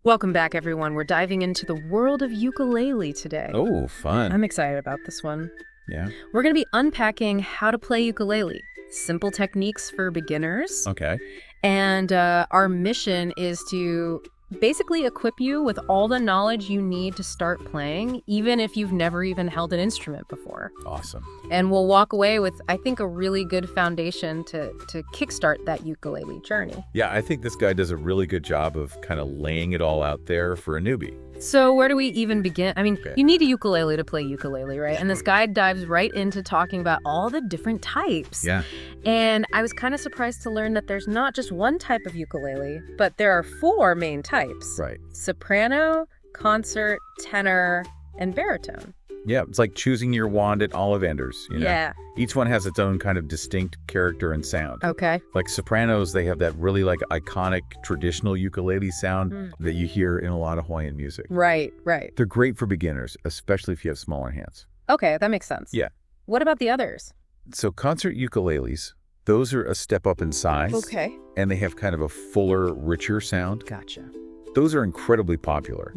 Welcome back, everyone. We're diving into the world of ukulele today. Oh, fun. I'm excited about this one. Yeah. We're going to be unpacking how to play ukulele, simple techniques for beginners. Okay. And our mission is to basically equip you with all the knowledge you need to start playing, even if you've never even held an instrument before. Awesome. And we'll walk away with, I think, a really good foundation to kickstart that ukulele journey. Yeah, I think this guy does a really good job of kind of laying it all out there for a newbie. So where do we even begin? I mean, Okay. you need a ukulele to play ukulele, right? And this guide dives right into talking about all the different types. Yeah. And I was kind of surprised to learn that there's not just one type of ukulele, but there are 4 main types. Right. Soprano, concert, tenor, and baritone. Yeah, it's like choosing your wand at Ollivanders, you know? Yeah. Each one has its own kind of distinct character and sound. Okay. Like sopranos, they have that really like iconic traditional ukulele sound that you hear in a lot of Hawaiian music. Right. They're great for beginners, especially if you have smaller hands. Okay, that makes sense. Yeah. What about the others? So concert ukuleles, those are a step up in size. Okay. And they have kind of a fuller, richer sound. Gotcha. Those are incredibly popular.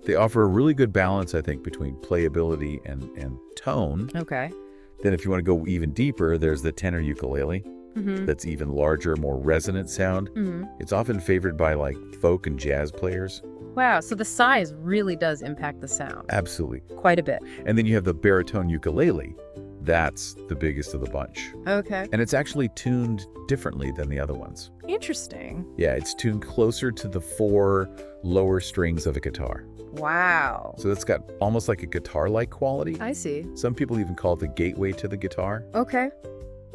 They offer a really good balance, I think, between playability and tone. Okay. Then if you want to go even deeper, there's the tenor ukulele. That's even larger, more resonant sound. It's often favored by like folk and jazz players. Wow, so the size really does impact the sound. Absolutely. Quite a bit. And then you have the baritone ukulele. That's the biggest of the bunch. Okay. And it's actually tuned differently than the other ones. Interesting. Yeah, it's tuned closer to the 4 lower strings of a guitar. Wow. So it's got almost like a guitar-like quality. I see. Some people even call it the gateway to the guitar, Okay.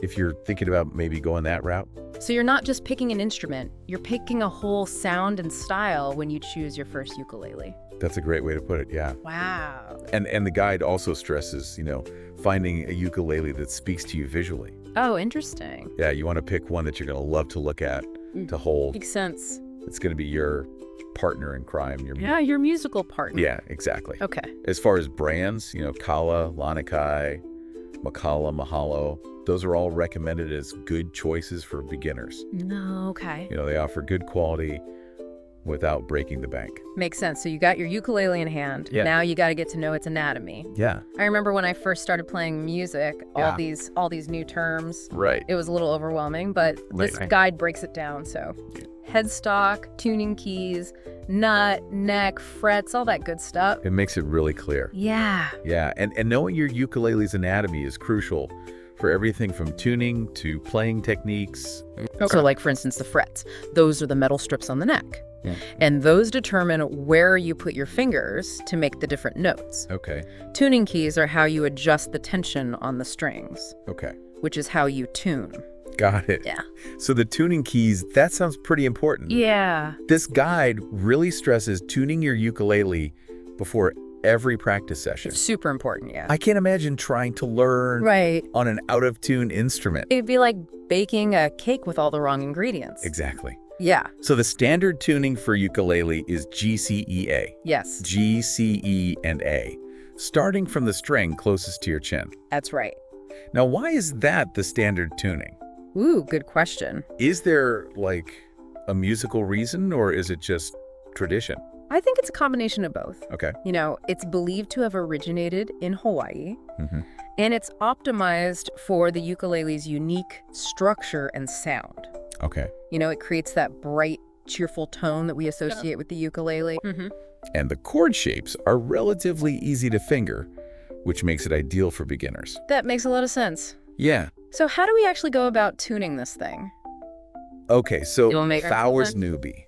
if you're thinking about maybe going that route. So you're not just picking an instrument, you're picking a whole sound and style when you choose your first ukulele. That's a great way to put it, yeah. Wow. And the guide also stresses, finding a ukulele that speaks to you visually. Oh, interesting. Yeah, you want to pick one that you're going to love to look at, to hold. Makes sense. It's going to be your partner in crime. Yeah, your musical partner. Yeah, exactly. Okay. As far as brands, Kala, Lanakai, Makala, Mahalo, those are all recommended as good choices for beginners. No, okay. They offer good quality without breaking the bank. Makes sense. So you got your ukulele in hand. Yeah. Now you got to get to know its anatomy. Yeah. I remember when I first started playing music, Yeah. all these new terms. Right. It was a little overwhelming, but this Right. guide breaks it down. So headstock, tuning keys, nut, neck, frets, all that good stuff. It makes it really clear. Yeah. Yeah, and knowing your ukulele's anatomy is crucial for everything from tuning to playing techniques. So like, for instance, the frets. Those are the metal strips on the neck. Yeah. And those determine where you put your fingers to make the different notes. Okay. Tuning keys are how you adjust the tension on the strings, Okay. which is how you tune. Got it. Yeah. So the tuning keys, that sounds pretty important. Yeah. This guide really stresses tuning your ukulele before every practice session. It's super important, yeah. I can't imagine trying to learn Right. on an out-of-tune instrument. It'd be like baking a cake with all the wrong ingredients. Exactly. Yeah. So the standard tuning for ukulele is G, C, E, A. Yes. G, C, E, and A, starting from the string closest to your chin. That's right. Now, why is that the standard tuning? Ooh, good question. Is there, like, a musical reason, or is it just tradition? I think it's a combination of both. Okay. It's believed to have originated in Hawaii, Mm-hmm. and it's optimized for the ukulele's unique structure and sound. Okay. It creates that bright, cheerful tone that we associate with the ukulele. And the chord shapes are relatively easy to finger, which makes it ideal for beginners. That makes a lot of sense. Yeah. So how do we actually go about tuning this thing? Okay, so You wanna make our Fowler's plan? newbie.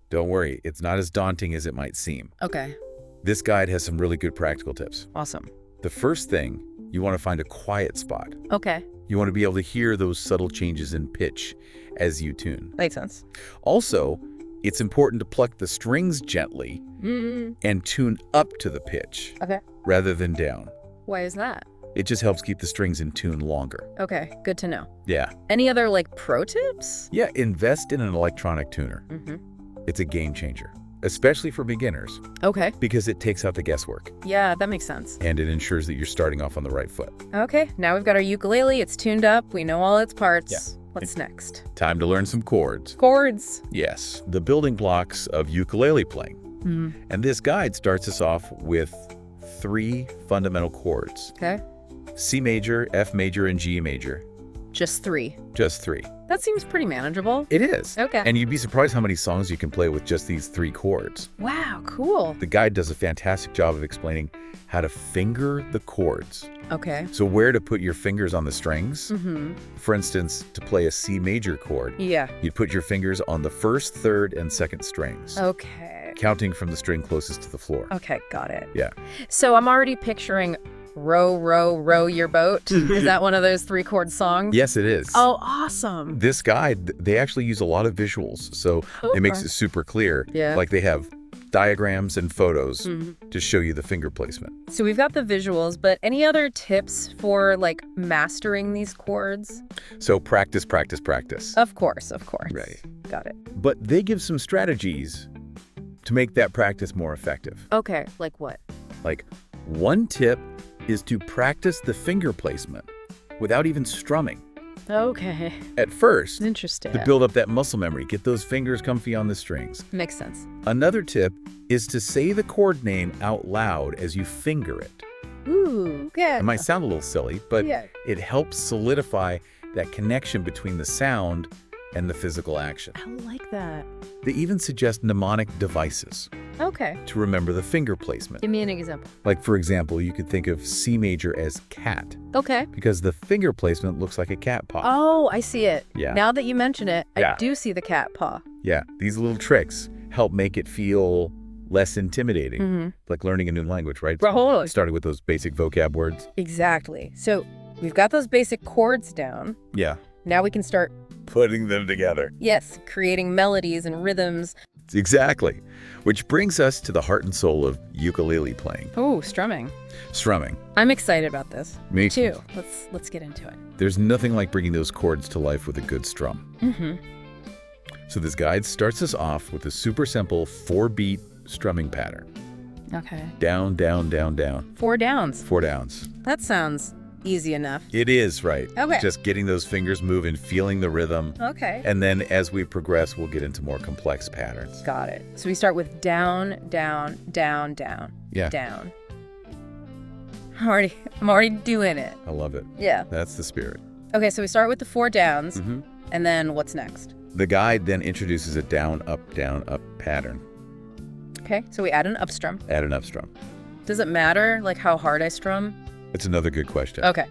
Don't worry, it's not as daunting as it might seem. Okay, This guide has some really good practical tips. awesome. The first thing, you want to find a quiet spot. Okay, You want to be able to hear those subtle changes in pitch as you tune. makes sense. Also, it's important to pluck the strings gently and tune up to the pitch Okay, rather than down. why is that? It just helps keep the strings in tune longer. Okay, good to know. Yeah. Any other, pro tips? Yeah, invest in an electronic tuner. It's a game changer, especially for beginners, Okay, because it takes out the guesswork yeah, that makes sense. and it ensures that you're starting off on the right foot. Okay, now we've got our ukulele, it's tuned up, we know all its parts. What's next? Time to learn some chords. Chords. Yes, the building blocks of ukulele playing. And this guide starts us off with 3 fundamental chords. Okay. C major, F major, and G major. Just 3. Just 3. That seems pretty manageable. It is. Okay. And you'd be surprised how many songs you can play with just these 3 chords. Wow, cool. The guide does a fantastic job of explaining how to finger the chords. Okay. So where to put your fingers on the strings. For instance, to play a C major chord, Yeah. you'd put your fingers on the 1st, 3rd, and 2nd strings, Okay. counting from the string closest to the floor. Okay, got it. Yeah. So I'm already picturing row, row, row your boat. Is that one of those 3-chord songs? Yes, it is. Oh, awesome. This guide, they actually use a lot of visuals, so it makes it super clear. Yeah. Like they have diagrams and photos to show you the finger placement. So we've got the visuals, but any other tips for like mastering these chords? So practice, practice, practice. Of course, of course. Right. Got it. But they give some strategies to make that practice more effective. Okay, like what? Like, one tip is to practice the finger placement without even strumming. Okay. At first, Interesting. to build up that muscle memory, get those fingers comfy on the strings. Makes sense. Another tip is to say the chord name out loud as you finger it. Ooh, yeah. It might sound a little silly, but Yeah. it helps solidify that connection between the sound and the physical action. I like that. They even suggest mnemonic devices Okay. to remember the finger placement. Give me an example. Like, for example, you could think of C major as cat, Okay. because the finger placement looks like a cat paw. Oh, I see it. Yeah. Now that you mention it, Yeah. I do see the cat paw. Yeah, these little tricks help make it feel less intimidating, like learning a new language, right? Totally. Starting with those basic vocab words. Exactly. So we've got those basic chords down. Yeah. Now we can start, Putting them together. yes, creating melodies and rhythms. Exactly. Which brings us to the heart and soul of ukulele playing, Oh, strumming. strumming. I'm excited about this. Me Too. Let's get into it. There's nothing like bringing those chords to life with a good strum. So this guide starts us off with a super simple 4-beat strumming pattern. Okay. Down, down, down, down. 4 downs. 4 downs. That sounds easy enough. It is, right? Okay. Just getting those fingers moving, feeling the rhythm. Okay. And then as we progress, we'll get into more complex patterns. Got it. So we start with down, down, down, down, Yeah. down. I'm already doing it. I love it. Yeah. That's the spirit. Okay, so we start with the 4 downs, and then what's next? The guide then introduces a down, up pattern. Okay, so we add an up strum. Add an up strum. Does it matter, like, how hard I strum? It's another good question. Okay.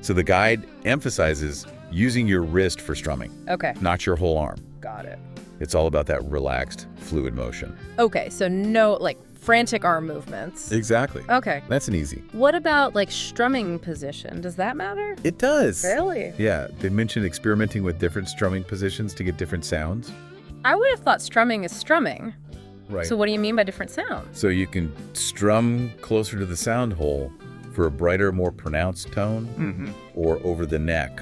So the guide emphasizes using your wrist for strumming, Okay. not your whole arm. Got it. It's all about that relaxed, fluid motion. Okay, so no, like, frantic arm movements. Exactly. Okay. That's an easy. What about, like, strumming position? Does that matter? It does. Really? Yeah, they mentioned experimenting with different strumming positions to get different sounds. I would have thought strumming is strumming. Right. So what do you mean by different sounds? So you can strum closer to the sound hole for a brighter, more pronounced tone, or over the neck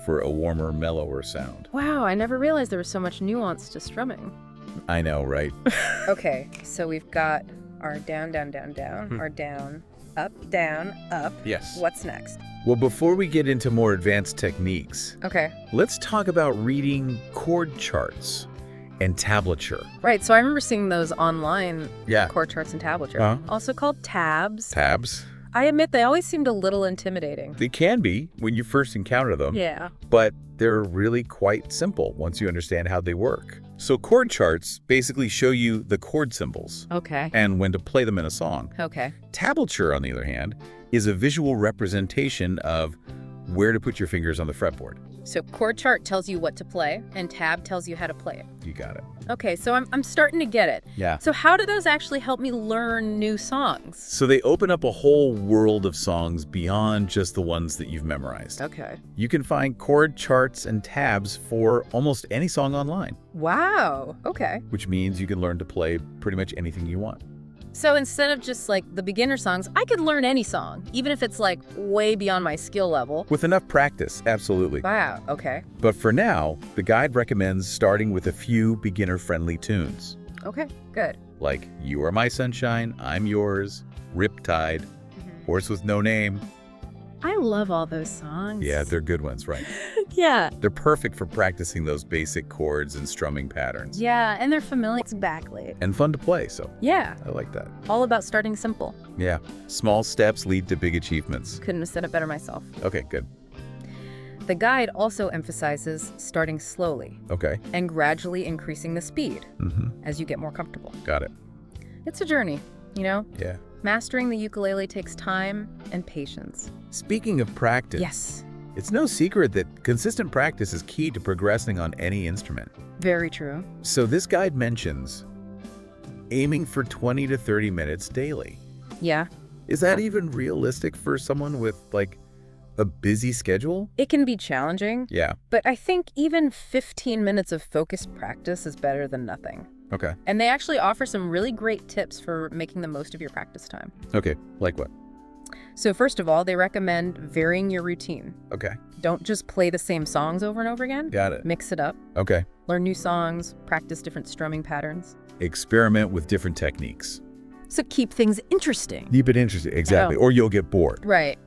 for a warmer, mellower sound. Wow, I never realized there was so much nuance to strumming. I know, right? Okay, so we've got our down, down, down, down, our down, up, up. Yes. What's next? Well, before we get into more advanced techniques, Okay. let's talk about reading chord charts and tablature. Right, so I remember seeing those online Yeah. chord charts and tablature, Uh-huh. also called tabs. Tabs. I admit they always seemed a little intimidating. They can be when you first encounter them, Yeah. but they're really quite simple once you understand how they work. So chord charts basically show you the chord symbols Okay. and when to play them in a song. Okay. Tablature, on the other hand, is a visual representation of where to put your fingers on the fretboard. So chord chart tells you what to play, and tab tells you how to play it. You got it. Okay, so I'm starting to get it. Yeah. So how do those actually help me learn new songs? So they open up a whole world of songs beyond just the ones that you've memorized. Okay. You can find chord charts and tabs for almost any song online, Wow. Okay. which means you can learn to play pretty much anything you want. So instead of just like the beginner songs, I could learn any song, even if it's like way beyond my skill level. With enough practice, absolutely. Wow. Okay. But for now, the guide recommends starting with a few beginner-friendly tunes, Okay. Good. like You Are My Sunshine, I'm Yours, Riptide, Horse with No Name. I love all those songs. Yeah, they're good ones, right? Yeah. They're perfect for practicing those basic chords and strumming patterns. Yeah, and they're familiar. Exactly. And fun to play, so Yeah. I like that. All about starting simple. Yeah, small steps lead to big achievements. Couldn't have said it better myself. Okay, good. The guide also emphasizes starting slowly Okay. and gradually increasing the speed Mm-hmm. as you get more comfortable. Got it. It's a journey, you know? Yeah. Mastering the ukulele takes time and patience. Speaking of practice, Yes, it's no secret that consistent practice is key to progressing on any instrument. very true. So this guide mentions aiming for 20 to 30 minutes daily. Yeah, Is that even realistic for someone with, like, a busy schedule? it can be challenging, Yeah. but I think even 15 minutes of focused practice is better than nothing. Okay. And they actually offer some really great tips for making the most of your practice time. Okay. Like what? So first of all, they recommend varying your routine. Okay. Don't just play the same songs over and over again. Got it. Mix it up. Okay. Learn new songs, practice different strumming patterns. Experiment with different techniques. So keep things interesting. Keep it interesting. Exactly. Oh. Or you'll get bored. Right.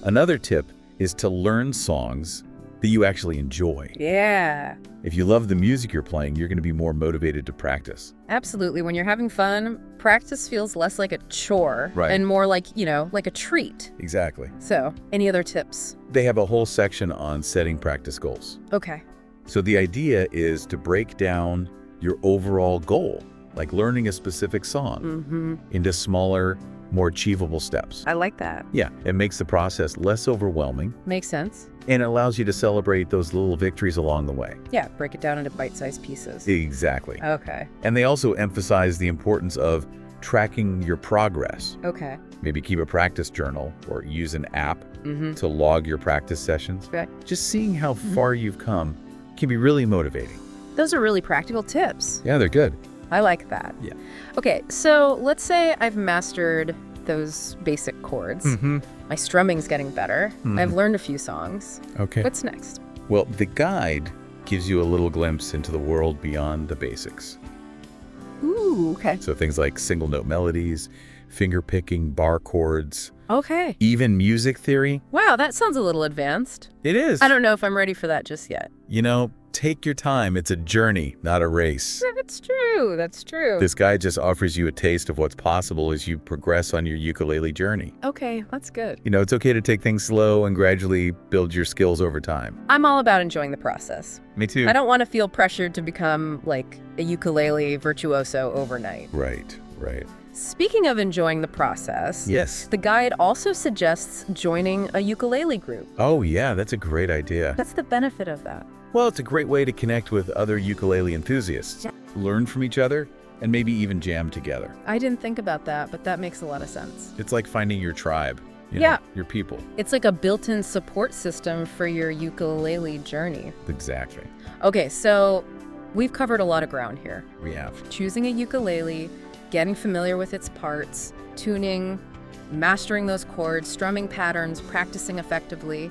Another tip is to learn songs that you actually enjoy. Yeah, If you love the music you're playing, you're going to be more motivated to practice. absolutely. When you're having fun, practice feels less like a chore Right. and more like, like a treat. Exactly. So, any other tips? They have a whole section on setting practice goals. Okay. So the idea is to break down your overall goal, like learning a specific song, Mm-hmm. into smaller, more achievable steps. I like that. Yeah, it makes the process less overwhelming Makes sense. and allows you to celebrate those little victories along the way. Yeah, break it down into bite-sized pieces. Exactly. Okay. And they also emphasize the importance of tracking your progress. Okay. Maybe keep a practice journal or use an app Mm-hmm. to log your practice sessions. Okay. Just seeing how far you've come can be really motivating. Those are really practical tips. Yeah, they're good. I like that. Yeah. Okay, so let's say I've mastered those basic chords. Mm-hmm. My strumming's getting better. Mhm. I've learned a few songs. Okay. What's next? Well, the guide gives you a little glimpse into the world beyond the basics. Ooh, okay. So things like single note melodies, finger picking, bar chords, Okay. even music theory. Wow, that sounds a little advanced. It is. I don't know if I'm ready for that just yet. You know, take your time. It's a journey, not a race. That's true. That's true. This guide just offers you a taste of what's possible as you progress on your ukulele journey. Okay, that's good. You know, it's okay to take things slow and gradually build your skills over time. I'm all about enjoying the process. Me too. I don't want to feel pressured to become like a ukulele virtuoso overnight. Right. Speaking of enjoying the process, Yes. the guide also suggests joining a ukulele group. Oh, yeah, that's a great idea. That's the benefit of that. Well, it's a great way to connect with other ukulele enthusiasts, learn from each other, and maybe even jam together. I didn't think about that, but that makes a lot of sense. It's like finding your tribe, Yeah. your people. It's like a built-in support system for your ukulele journey. Exactly. Okay, so we've covered a lot of ground here. We have. Choosing a ukulele, getting familiar with its parts, tuning, mastering those chords, strumming patterns, practicing effectively,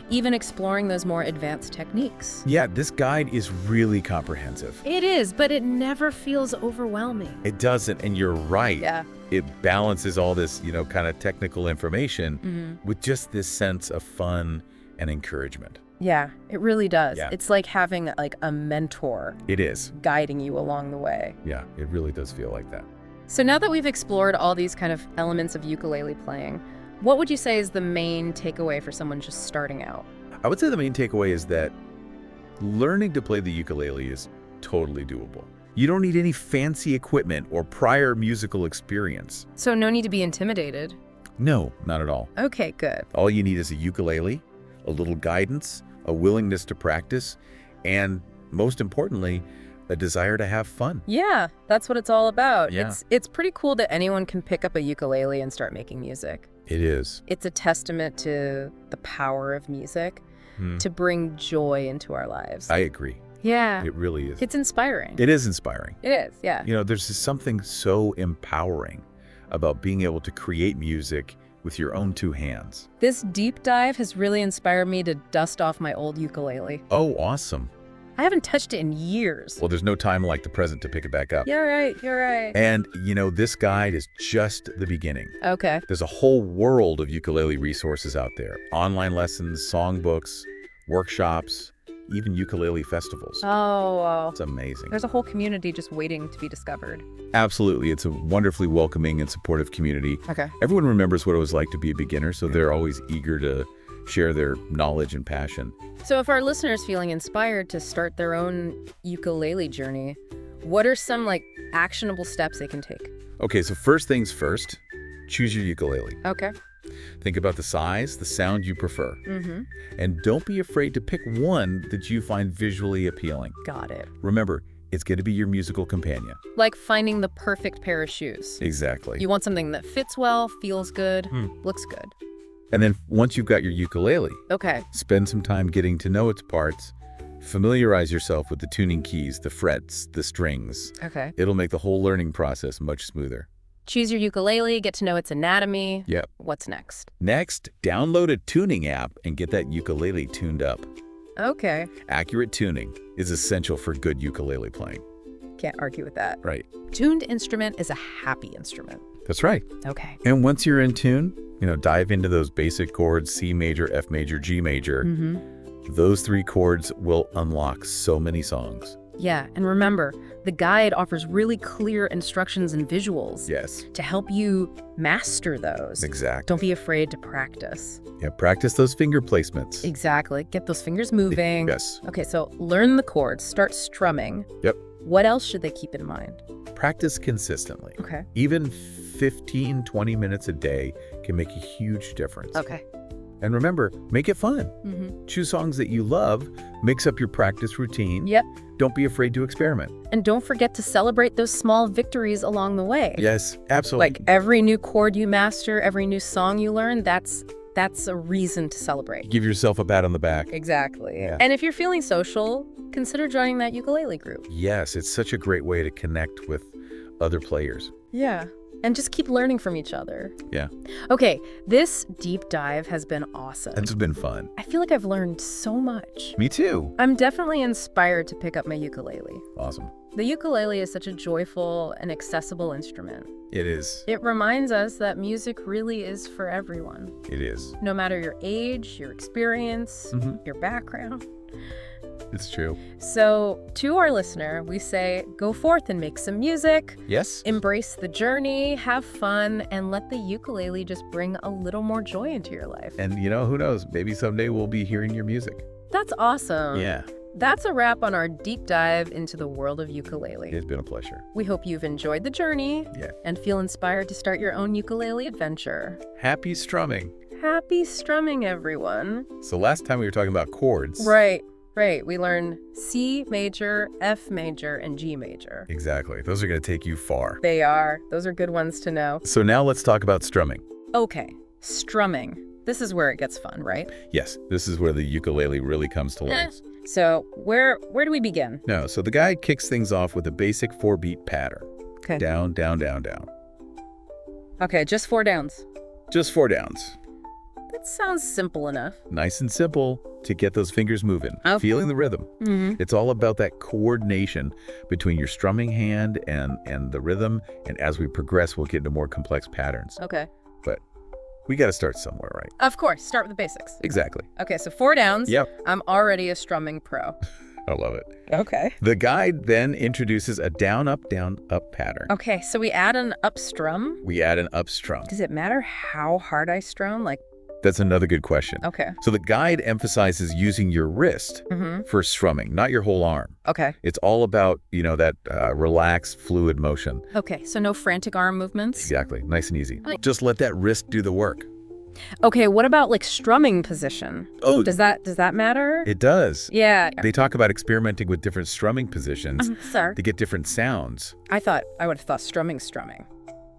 even exploring those more advanced techniques. Yeah, this guide is really comprehensive. It is, but it never feels overwhelming. It doesn't, and you're right. Yeah. It balances all this, kind of technical information with just this sense of fun and encouragement. Yeah, it really does. Yeah. It's like having like a mentor It is. guiding you along the way. Yeah, it really does feel like that. So now that we've explored all these kind of elements of ukulele playing, what would you say is the main takeaway for someone just starting out? I would say the main takeaway is that learning to play the ukulele is totally doable. You don't need any fancy equipment or prior musical experience. So no need to be intimidated. No, not at all. Okay, good. All you need is a ukulele, a little guidance, a willingness to practice, and most importantly, a desire to have fun. Yeah, that's what it's all about. Yeah. It's pretty cool that anyone can pick up a ukulele and start making music. It is. It's a testament to the power of music to bring joy into our lives. I agree. Yeah. It really is. It's inspiring. It is inspiring. It is, yeah. There's just something so empowering about being able to create music with your own two hands. This deep dive has really inspired me to dust off my old ukulele. Oh, awesome. I haven't touched it in years. Well, there's no time like the present to pick it back up. You're right, you're right. And, this guide is just the beginning. Okay. There's a whole world of ukulele resources out there. Online lessons, songbooks, workshops, even ukulele festivals. Oh, It's amazing. there's a whole community just waiting to be discovered. Absolutely. It's a wonderfully welcoming and supportive community. Okay. Everyone remembers what it was like to be a beginner, so they're always eager to share their knowledge and passion. So if our listeners feeling inspired to start their own ukulele journey, what are some actionable steps they can take? Okay, so first things first, choose your ukulele. Okay. Think about the size, the sound you prefer. And don't be afraid to pick one that you find visually appealing. Got it. Remember, it's going to be your musical companion. Like finding the perfect pair of shoes. Exactly. You want something that fits well, feels good, looks good. And then once you've got your ukulele, Okay. spend some time getting to know its parts. Familiarize yourself with the tuning keys, the frets, the strings. Okay. It'll make the whole learning process much smoother. Choose your ukulele, get to know its anatomy. Yep. What's next? Next, download a tuning app and get that ukulele tuned up. Okay. Accurate tuning is essential for good ukulele playing. Can't argue with that. Right. Tuned instrument is a happy instrument. That's right. Okay. And once you're in tune, dive into those basic chords, C major, F major, G major. Those 3 chords will unlock so many songs. Yeah, and remember, the guide offers really clear instructions and visuals Yes, to help you master those. exactly. Don't be afraid to practice. Yeah, practice those finger placements. Exactly. Get those fingers moving. Yes. Okay, so learn the chords, start strumming. Yep. What else should they keep in mind? Practice consistently. Okay. Even 15, 20 minutes a day can make a huge difference. Okay. And remember, make it fun. Choose songs that you love, mix up your practice routine. Yep. Don't be afraid to experiment. And don't forget to celebrate those small victories along the way. Yes, absolutely. Like every new chord you master, every new song you learn, that's a reason to celebrate. Give yourself a pat on the back. Exactly. Yeah. And if you're feeling social, consider joining that ukulele group. Yes, it's such a great way to connect with other players. Yeah. And just keep learning from each other. Yeah. Okay, this deep dive has been awesome. It's been fun. I feel like I've learned so much. Me too. I'm definitely inspired to pick up my ukulele. Awesome. The ukulele is such a joyful and accessible instrument. It is. It reminds us that music really is for everyone, It is. no matter your age, your experience, your background. It's true. So, to our listener, we say, go forth and make some music, Yes. embrace the journey, have fun, and let the ukulele just bring a little more joy into your life. And who knows? Maybe someday we'll be hearing your music. That's awesome. Yeah. That's a wrap on our deep dive into the world of ukulele. It's been a pleasure. We hope you've enjoyed the journey Yeah. and feel inspired to start your own ukulele adventure. Happy strumming. Happy strumming, everyone. So last time we were talking about chords. Right. We learned C major, F major, and G major. Exactly. Those are going to take you far. They are. Those are good ones to know. So now let's talk about strumming. Okay, strumming. This is where it gets fun, right? Yes, this is where the ukulele really comes to life. So where do we begin? No, so the guide kicks things off with a basic 4-beat pattern. Okay. Down, down, down, down. Okay, just 4 downs. Just 4 downs. That sounds simple enough. Nice and simple to get those fingers moving, Okay. feeling the rhythm. It's all about that coordination between your strumming hand and the rhythm. And as we progress, we'll get into more complex patterns. Okay. But we got to start somewhere, right? Of course, start with the basics. Exactly. Okay, so 4 downs. Yep. I'm already a strumming pro. I love it. Okay. The guide then introduces a down, up pattern. Okay, so we add an up strum. We add an up strum. Does it matter how hard I strum? That's another good question. Okay. So the guide emphasizes using your wrist for strumming, not your whole arm. Okay. It's all about, that relaxed, fluid motion. Okay, so no frantic arm movements? Exactly. Nice and easy. Just let that wrist do the work. Okay, what about strumming position? Oh, Does that matter? it does. Yeah. They talk about experimenting with different strumming positions Sir. to get different sounds. I would have thought strumming.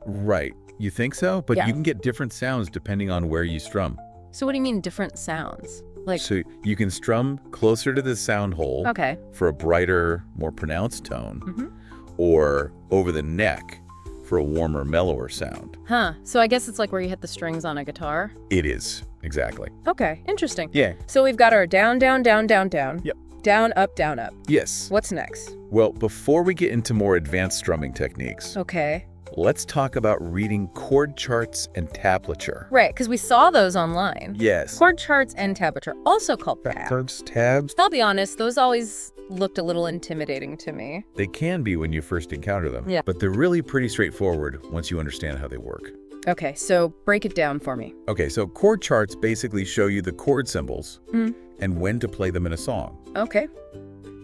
Right. You think so? But Yeah. you can get different sounds depending on where you strum. So what do you mean different sounds? So you can strum closer to the sound hole Okay. for a brighter, more pronounced tone, or over the neck for a warmer, mellower sound. Huh. So I guess it's like where you hit the strings on a guitar. It is. Exactly. Okay, interesting. Yeah. So we've got our down, down, down, down, down. Yep. Down, up, down, up. Yes. What's next? Well, before we get into more advanced strumming techniques, Okay. let's talk about reading chord charts and tablature. Right, because we saw those online. Yes. Chord charts and tablature, also called tabs. Tabs. I'll be honest, those always looked a little intimidating to me. They can be when you first encounter them, Yeah. but they're really pretty straightforward once you understand how they work. Okay, so break it down for me. Okay, so chord charts basically show you the chord symbols Mm. and when to play them in a song. Okay.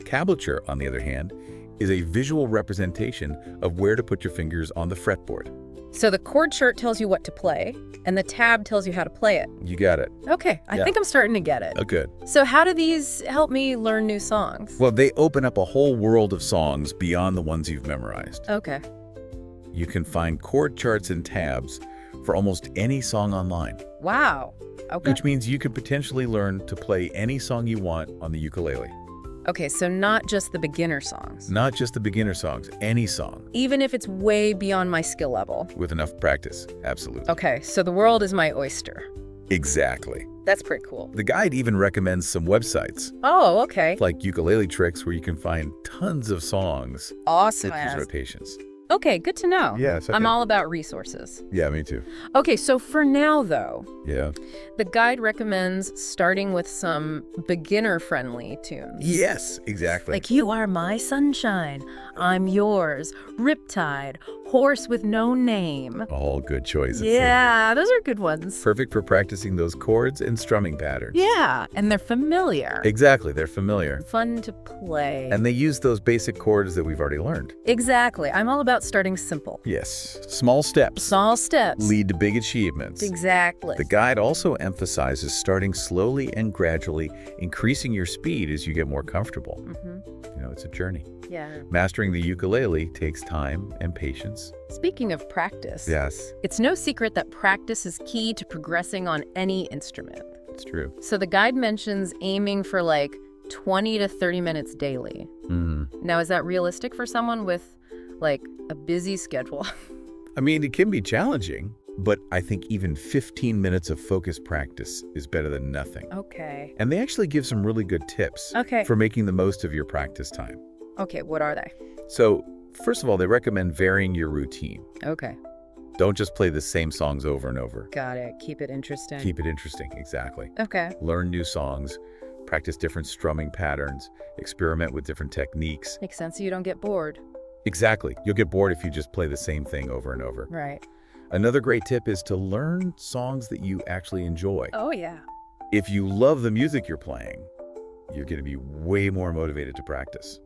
Tablature, on the other hand, is a visual representation of where to put your fingers on the fretboard. So the chord chart tells you what to play, and the tab tells you how to play it. You got it. Okay, I Yeah. think I'm starting to get it. Oh, good. So how do these help me learn new songs? Well, they open up a whole world of songs beyond the ones you've memorized. Okay. You can find chord charts and tabs for almost any song online, Wow. Okay. which means you could potentially learn to play any song you want on the ukulele. Okay, so not just the beginner songs. Not just the beginner songs, any song Even if it's way beyond my skill level. with enough practice. Absolutely. Okay, so the world is my oyster. Exactly. That's pretty cool. The guide even recommends some websites Oh, okay. like Ukulele Tricks where you can find tons of songs Awesome. with these notations. Okay, good to know. Yes, I'm all about resources. Yeah, me too. Okay, so for now, though, Yeah. the guide recommends starting with some beginner-friendly tunes. Yes, exactly. Like You Are My Sunshine, I'm Yours, Riptide, Horse with No Name. All good choices. Yeah, those are good ones. Perfect for practicing those chords and strumming patterns. Yeah, and they're familiar. Exactly, they're familiar. Fun to play. And they use those basic chords that we've already learned. Exactly. I'm all about starting simple. Yes, small steps Small steps. lead to big achievements. Exactly. The guide also emphasizes starting slowly and gradually, increasing your speed as you get more comfortable. You know, it's a journey. Yeah. Mastering the ukulele takes time and patience. Speaking of practice, Yes, it's no secret that practice is key to progressing on any instrument. it's true. So the guide mentions aiming for like 20 to 30 minutes daily. Now, is that realistic for someone with like a busy schedule? I mean, it can be challenging, but I think even 15 minutes of focused practice is better than nothing. Okay. And they actually give some really good tips Okay. for making the most of your practice time. Okay, what are they? So, first of all, they recommend varying your routine. Okay. Don't just play the same songs over and over. Got it. Keep it interesting. Keep it interesting, exactly. Okay. Learn new songs, practice different strumming patterns, experiment with different techniques. Makes sense so you don't get bored. Exactly. You'll get bored if you just play the same thing over and over. Right. Another great tip is to learn songs that you actually enjoy. Oh, yeah. If you love the music you're playing, you're going to be way more motivated to practice.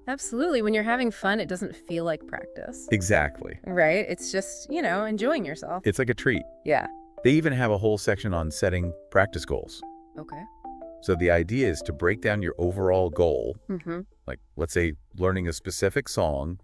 Absolutely. When you're having fun, it doesn't feel like practice. Exactly. Right? It's just, enjoying yourself. It's like a treat. Yeah. They even have a whole section on setting practice goals. Okay. So the idea is to break down your overall goal, Mm-hmm. like let's say learning a specific song,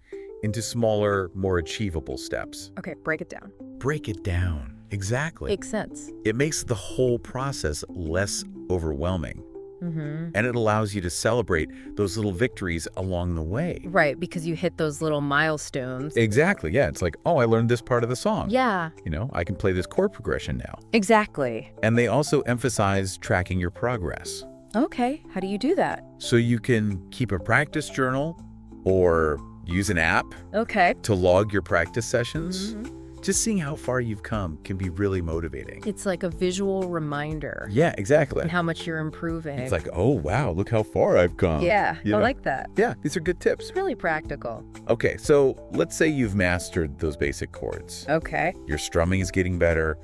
into smaller, more achievable steps. Okay, break it down. Break it down. Exactly. Makes sense. It makes the whole process less overwhelming, Mm-hmm. and it allows you to celebrate those little victories along the way. Right, because you hit those little milestones. Exactly. Yeah. It's like, oh, I learned this part of the song. Yeah, I can play this chord progression now. exactly. And they also emphasize tracking your progress. Okay, how do you do that? So you can keep a practice journal or use an app Okay. to log your practice sessions. Mhm. Just seeing how far you've come can be really motivating. It's like a visual reminder Yeah, exactly. and how much you're improving. It's like, oh, wow, look how far I've come. yeah, You I know? like that. Yeah, these are good tips. It's really practical. Okay, so let's say you've mastered those basic chords. Okay, Your strumming is getting better,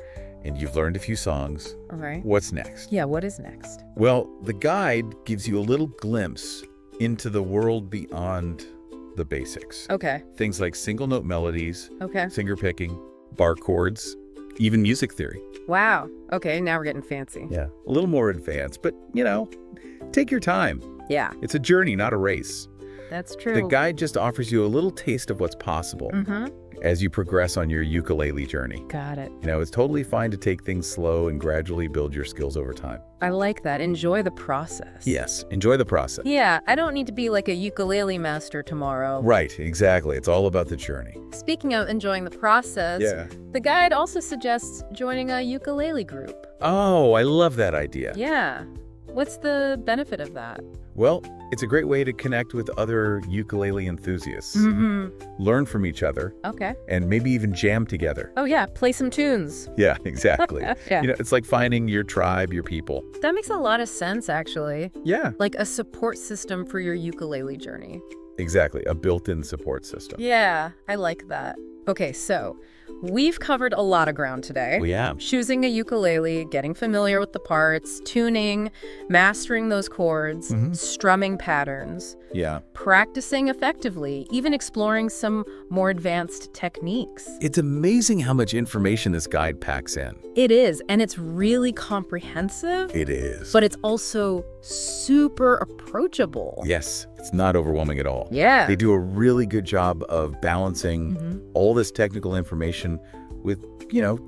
and you've learned a few songs. all right. What's next? Yeah, what is next? Well, the guide gives you a little glimpse into the world beyond the basics. Okay, Things like single note melodies, okay. finger picking, bar chords, even music theory. Wow. Okay, now we're getting fancy. Yeah. A little more advanced, but take your time. Yeah, It's a journey, not a race. that's true. The guide just offers you a little taste of what's possible Mm-hmm. as you progress on your ukulele journey. Got it. It's totally fine to take things slow and gradually build your skills over time. I like that. Enjoy the process. Yes, enjoy the process. Yeah, I don't need to be like a ukulele master tomorrow. Right, exactly. It's all about the journey. Speaking of enjoying the process, the guide also suggests joining a ukulele group. Oh, I love that idea. Yeah. What's the benefit of that? Well, it's a great way to connect with other ukulele enthusiasts, learn from each other, Okay. and maybe even jam together. Oh, yeah. Play some tunes. Yeah, exactly. Yeah. It's like finding your tribe, your people. That makes a lot of sense, actually. Yeah, Like a support system for your ukulele journey. exactly. A built-in support system. Yeah, I like that. Okay, so we've covered a lot of ground today. We have. Choosing a ukulele, getting familiar with the parts, tuning, mastering those chords, strumming patterns, Yeah. practicing effectively, even exploring some more advanced techniques. It's amazing how much information this guide packs in. It is, and it's really comprehensive, It is. but it's also super approachable. Yes, it's not overwhelming at all. Yeah. They do a really good job of balancing all this technical information with,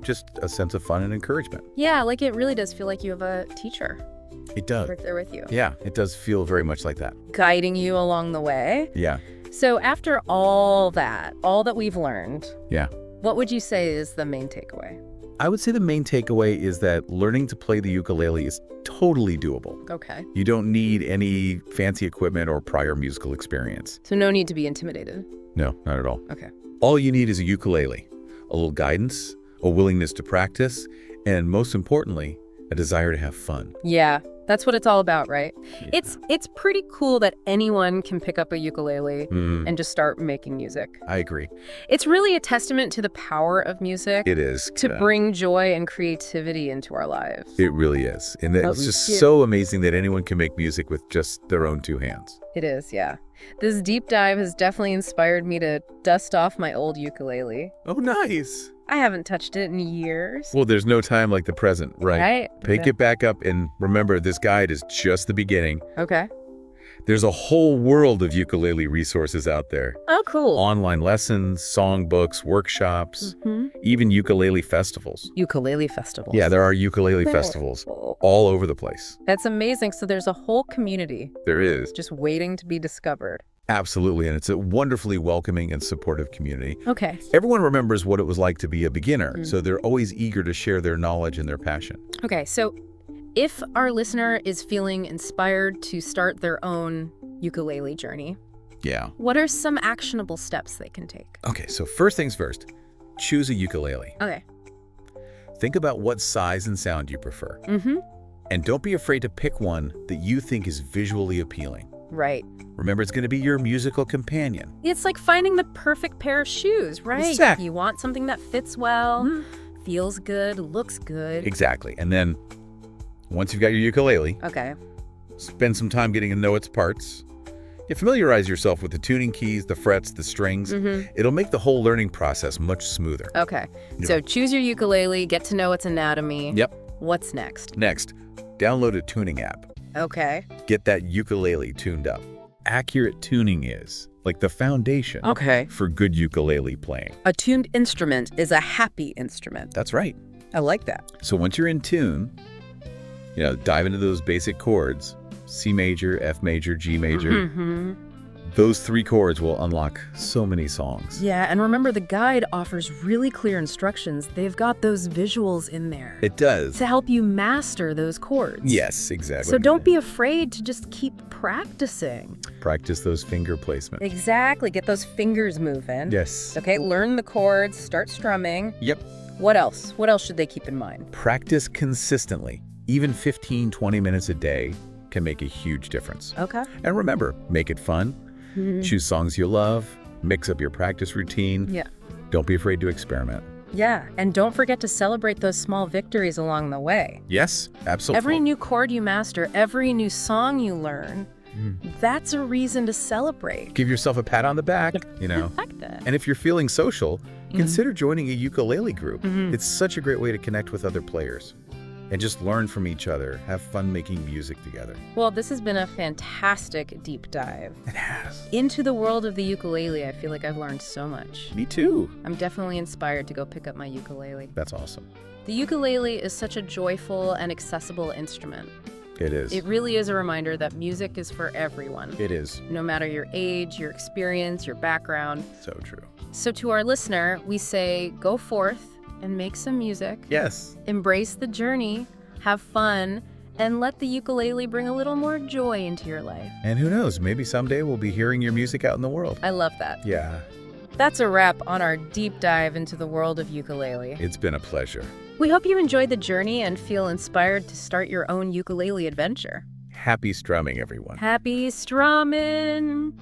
just a sense of fun and encouragement. Yeah, like it really does feel like you have a teacher It does. right there with you, Yeah, it does feel very much like that. guiding you along the way. Yeah. So after all that we've learned, Yeah. what would you say is the main takeaway? I would say the main takeaway is that learning to play the ukulele is totally doable. Okay. You don't need any fancy equipment or prior musical experience. So no need to be intimidated. No, not at all. Okay. All you need is a ukulele, a little guidance, a willingness to practice, and most importantly, a desire to have fun. Yeah, that's what it's all about, right? Yeah. It's pretty cool that anyone can pick up a ukulele and just start making music. I agree. It's really a testament to the power of music It is. to bring joy and creativity into our lives. It really is. And Oh, it's just yeah. so amazing that anyone can make music with just their own two hands. It is, yeah. This deep dive has definitely inspired me to dust off my old ukulele. Oh, nice. I haven't touched it in years. Well, there's no time like the present, right? Right? Pick it back up and remember this guide is just the beginning. Okay. There's a whole world of ukulele resources out there. Oh, cool. Online lessons, songbooks, workshops, even ukulele festivals. Ukulele festivals. Yeah, there are ukulele festivals all over the place. That's amazing. So there's a whole community There is. just waiting to be discovered. Absolutely, and it's a wonderfully welcoming and supportive community. Okay. Everyone remembers what it was like to be a beginner, so they're always eager to share their knowledge and their passion. Okay, so if our listener is feeling inspired to start their own ukulele journey, Yeah. what are some actionable steps they can take? Okay, so first things first, choose a ukulele. Okay. Think about what size and sound you prefer. And don't be afraid to pick one that you think is visually appealing. Right. Remember, it's going to be your musical companion. It's like finding the perfect pair of shoes, right? Exactly. You want something that fits well, feels good, looks good. Exactly. And then once you've got your ukulele, Okay. spend some time getting to know its parts. You familiarize yourself with the tuning keys, the frets, the strings. It'll make the whole learning process much smoother. Okay. So choose your ukulele, get to know its anatomy. Yep. What's next? Next, download a tuning app. Okay. Get that ukulele tuned up. Accurate tuning is like the foundation Okay. for good ukulele playing. A tuned instrument is a happy instrument. That's right. I like that. So once you're in tune, dive into those basic chords, C major, F major, G major. Those three chords will unlock so many songs. Yeah, and remember the guide offers really clear instructions. They've got those visuals in there It does. to help you master those chords. Yes, exactly. So don't be afraid to just keep practicing. Practice those finger placements. Exactly. Get those fingers moving. Yes. Okay, learn the chords, start strumming. Yep. What else? What else should they keep in mind? Practice consistently. Even 15, 20 minutes a day can make a huge difference. Okay. And remember, make it fun. Choose songs you love. Mix up your practice routine. Yeah. Don't be afraid to experiment. Yeah, and don't forget to celebrate those small victories along the way. Yes, absolutely. Every new chord you master, every new song you learn, that's a reason to celebrate. Give yourself a pat on the back, I like that. And if you're feeling social, consider joining a ukulele group. It's such a great way to connect with other players and just learn from each other, have fun making music together. Well, this has been a fantastic deep dive. It has. Into the world of the ukulele, I feel like I've learned so much. Me too. I'm definitely inspired to go pick up my ukulele. That's awesome. The ukulele is such a joyful and accessible instrument. It is. It really is a reminder that music is for everyone, It is. no matter your age, your experience, your background. So true. So to our listener, we say go forth and make some music. Yes. Embrace the journey, have fun, and let the ukulele bring a little more joy into your life. And who knows, maybe someday we'll be hearing your music out in the world. I love that. Yeah, That's a wrap on our deep dive into the world of ukulele. it's been a pleasure. We hope you enjoyed the journey and feel inspired to start your own ukulele adventure. Happy strumming, everyone. Happy strumming!